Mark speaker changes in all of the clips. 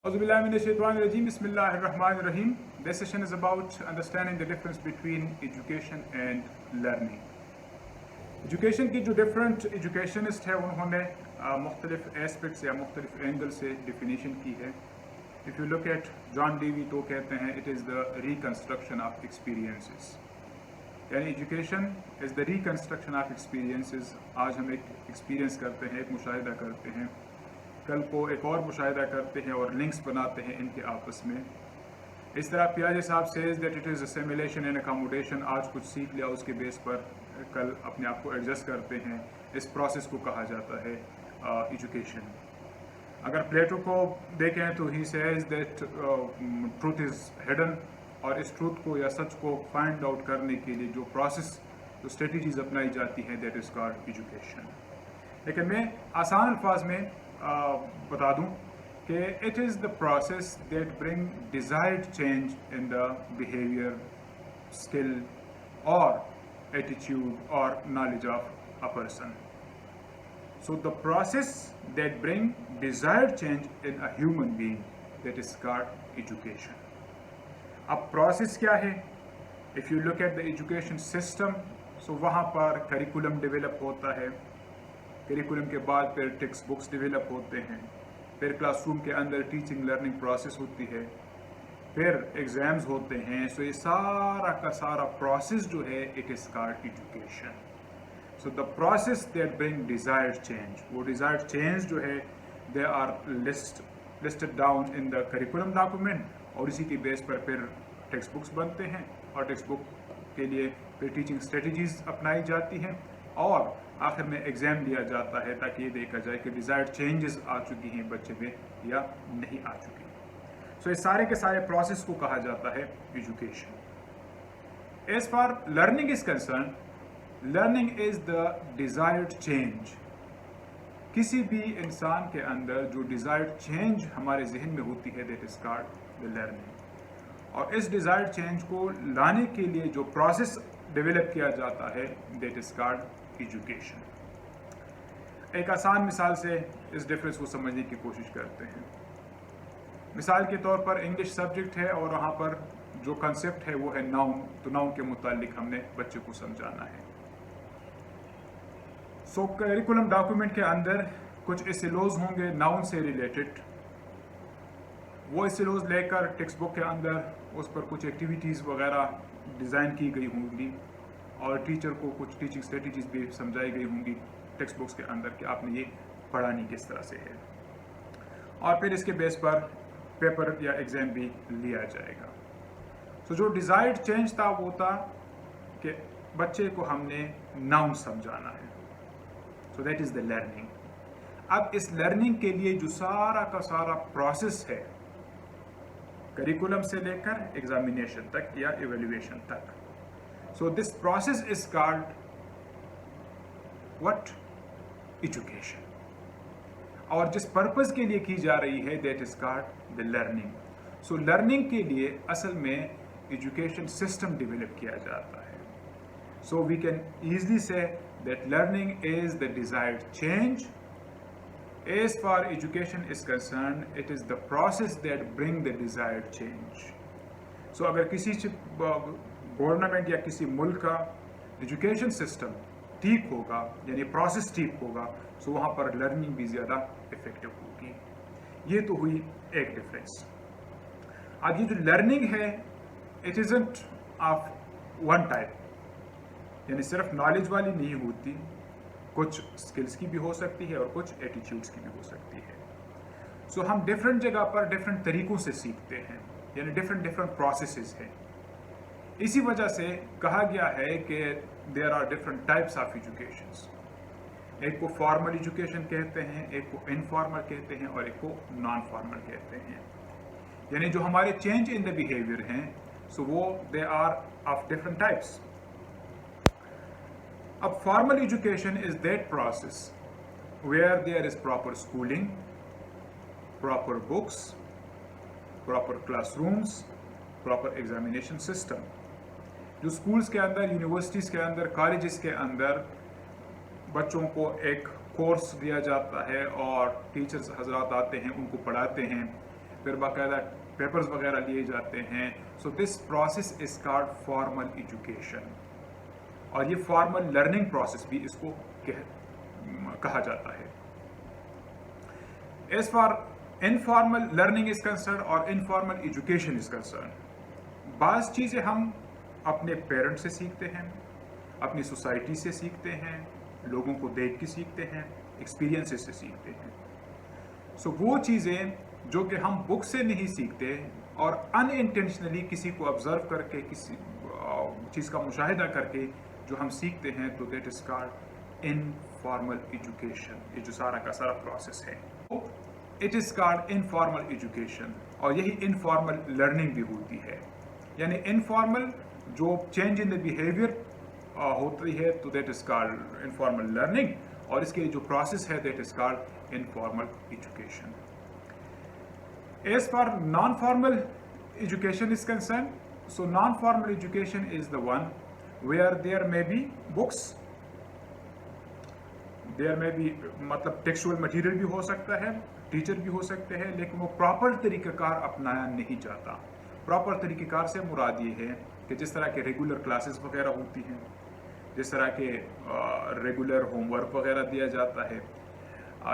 Speaker 1: Bismillahirrahmanirrahim. This session is about understanding the difference between education and learning. Education की जो different educationist है उन्होंने मुख्तलिफ aspects या मुख्तलिफ angle से definition की है. If you look at John Dewey तो कहते हैं it is the reconstruction of experiences. यानी education is the reconstruction of experiences. आज हम एक experience करते हैं, एक मुशाहिदा करते हैं, कल को एक और मुशाहिदा करते हैं और लिंक्स बनाते हैं इनके आपस में. इस तरह पियाजे साहब says that it is assimilation and accommodation. आज कुछ सीख लिया उसके बेस पर कल अपने आप को एडजस्ट करते हैं. इस प्रोसेस को कहा जाता है एजुकेशन. अगर प्लेटो को देखें तो he says that truth is hidden, और इस ट्रूथ को या सच को फाइंड आउट करने के लिए जो प्रोसेस जो स्ट्रेटजीज अपनाई जाती हैं दैट इज़ कॉल्ड एजुकेशन. लेकिन मैं आसान अल्फाज में बता दूं कि it is the process that bring desired change in the behaviour, skill और एटीट्यूड और knowledge of a person. So the process that bring desired change in a human being that is called education. अब process क्या है? If you look at the education system, so वहाँ पर curriculum develop होता है. Curriculum के बाद फिर टेक्स्ट बुक्स डेवलप होते हैं, फिर क्लासरूम के अंदर टीचिंग लर्निंग प्रोसेस होती है, फिर एग्ज़ाम्स होते हैं. सो ये सारा का सारा प्रोसेस जो है it is called education. So the process that bring desired change, वो डिज़ायर्ड चेंज जो है they are listed down in the curriculum document, और इसी के बेस पर फिर टेक्स्ट बुक्स बनते हैं और टेक्स्ट बुक के लिए फिर टीचिंग स्ट्रेटजीज अपनाई जाती हैं और आखिर में एग्ज़ाम लिया जाता है ताकि ये देखा जाए कि डिज़ायर्ड चेंजेस आ चुकी हैं बच्चे में या नहीं आ चुकी. सो इस सारे के सारे प्रोसेस को कहा जाता है education. As far learning is concern, learning is the desired change. किसी भी इंसान के अंदर जो डिज़ायर्ड चेंज हमारे जहन में होती है that is called the learning. और इस डिज़ायर्ड चेंज को लाने के लिए जो प्रोसेस डेवलप किया जाता है दैट इज़ कॉल्ड एजुकेशन. एक आसान मिसाल से इस डिफरेंस को समझने की कोशिश करते हैं. मिसाल के तौर पर इंग्लिश सब्जेक्ट है और वहाँ पर जो कंसेप्ट है वो है नाउन. तो नाउन के मुतालिक हमने बच्चे को समझाना है. सो करिकुलम डॉक्यूमेंट के अंदर कुछ एसिलोज होंगे नाउन से रिलेटेड. वो एसिलोज लेकर टेक्स्ट बुक के अंदर उस पर कुछ एक्टिविटीज़ वगैरह डिज़ाइन की गई होंगी और टीचर को कुछ टीचिंग स्ट्रेटजीज भी समझाई गई होंगी टेक्स्ट बुक्स के अंदर कि आपने ये पढ़ानी किस तरह से है, और फिर इसके बेस पर पेपर या एग्ज़ाम भी लिया जाएगा. सो जो डिज़ायर्ड चेंज था वो था कि बच्चे को हमने नाउन समझाना है. So that is the learning. अब इस लर्निंग के लिए जो सारा का सारा प्रोसेस है करिकुलम से लेकर एग्जामिनेशन तक या एवेल्युएशन तक, so this process is called what? Education. और जिस पर्पस के लिए की जा रही है that is called the learning. so learning के लिए असल में education system develop किया जाता है. so we can easily say that learning is the desired change. As far education is concerned, it is the process that bring the desired change. so अगर किसी government या किसी मुल्क का एजुकेशन सिस्टम ठीक होगा यानी प्रोसेस ठीक होगा, सो वहाँ पर लर्निंग भी ज़्यादा इफेक्टिव होगी. ये तो हुई एक डिफरेंस. अब ये जो लर्निंग है it isn't of one type, यानी सिर्फ नॉलेज वाली नहीं होती, कुछ स्किल्स की भी हो सकती है और कुछ एटीट्यूड्स की भी हो सकती है. सो हम डिफरेंट जगह पर डिफरेंट तरीक़ों से सीखते हैं, यानी डिफरेंट प्रोसेसेस हैं. इसी वजह से कहा गया है कि there are different types of educations. एक को फॉर्मल एजुकेशन कहते हैं, एक को इनफॉर्मल कहते हैं और एक को नॉन फॉर्मल कहते हैं. यानी जो हमारे चेंज इन द बिहेवियर हैं सो वो they are of different types. अब formal education is that process where there is proper schooling, proper books, proper classrooms, proper examination system. जो स्कूल्स के अंदर, यूनिवर्सिटीज़ के अंदर, कॉलेजेस के अंदर बच्चों को एक कोर्स दिया जाता है और टीचर्स हजरात आते हैं, उनको पढ़ाते हैं, پھر باقاعدہ پیپرز وغیرہ لیے جاتے ہیں. So this process is called formal education, اور یہ فارمل لرننگ پروسیس بھی اس کو کہا جاتا ہے. As far informal learning is concern اور انفارمل ایجوکیشن از کنسرن, بعض چیزیں ہم اپنے پیرنٹ سے سیکھتے ہیں, اپنی سوسائٹی سے سیکھتے ہیں, لوگوں کو دیکھ کے سیکھتے ہیں, ایکسپیرینسز سے سیکھتے ہیں. سو وہ چیزیں جو کہ ہم بک سے نہیں سیکھتے اور ان انٹینشنلی کسی کو آبزرو کر کے, کسی چیز کا مشاہدہ کر کے جو ہم سیکھتے ہیں, تو that is called informal education. یہ جو سارا کا سارا پروسیس ہے it is called informal education, اور یہی انفارمل لرننگ بھی ہوتی ہے. یعنی انفارمل جو چینج ان دا بیہیویئر ہوتی ہے تو that is called informal learning, اور اس کے جو پروسیس ہے that is called informal education. As for non formal education is concern, so non formal education is the one where there میں be books, دیر میں بھی مطلب ٹیکسچوئل مٹیریل بھی ہو سکتا ہے, ٹیچر بھی ہو سکتے ہیں, لیکن وہ پراپر طریقہ کار اپنایا نہیں جاتا. پراپر طریقہ کار سے مراد یہ ہے کہ جس طرح کے ریگولر کلاسز وغیرہ ہوتی ہیں, جس طرح کے ریگولر ہوم ورک وغیرہ دیا جاتا ہے,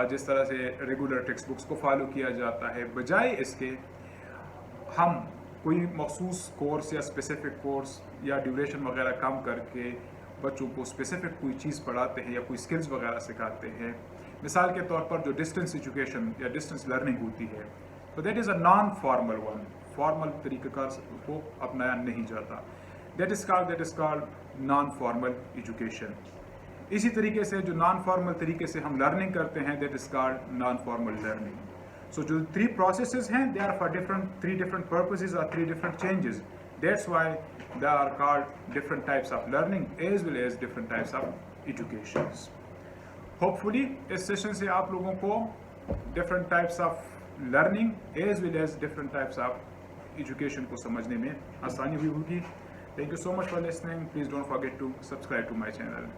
Speaker 1: جس طرح سے ریگولر ٹیکسٹ بکس کو فالو کیا جاتا ہے, بجائے اس کے ہم کوئی مخصوص کورس یا اسپیسیفک کورس یا ڈیوریشن وغیرہ کم کر کے بچوں کو اسپیسیفک کوئی چیز پڑھاتے ہیں یا کوئی اسکلز وغیرہ سکھاتے ہیں. مثال کے طور پر جو ڈسٹینس ایجوکیشن یا ڈسٹینس لرننگ ہوتی ہے, تو that is a non formal one. Formal طریقہ کار کو اپنایا نہیں جاتا. That is called non formal education. اسی طریقے سے جو نان فارمل طریقے سے ہم لرننگ کرتے ہیں that is called non formal learning. So جو 3 پروسیسز ہیں they are for three different purposes or 3 different changes. That's why they are called different types of learning as well as different types of educations. Hopefully اس session سے آپ لوگوں کو different types of learning as well as different types of education کو سمجھنے میں آسانی ہوئی ہوگی. Thank you so much for listening. Please don't forget to subscribe to my channel.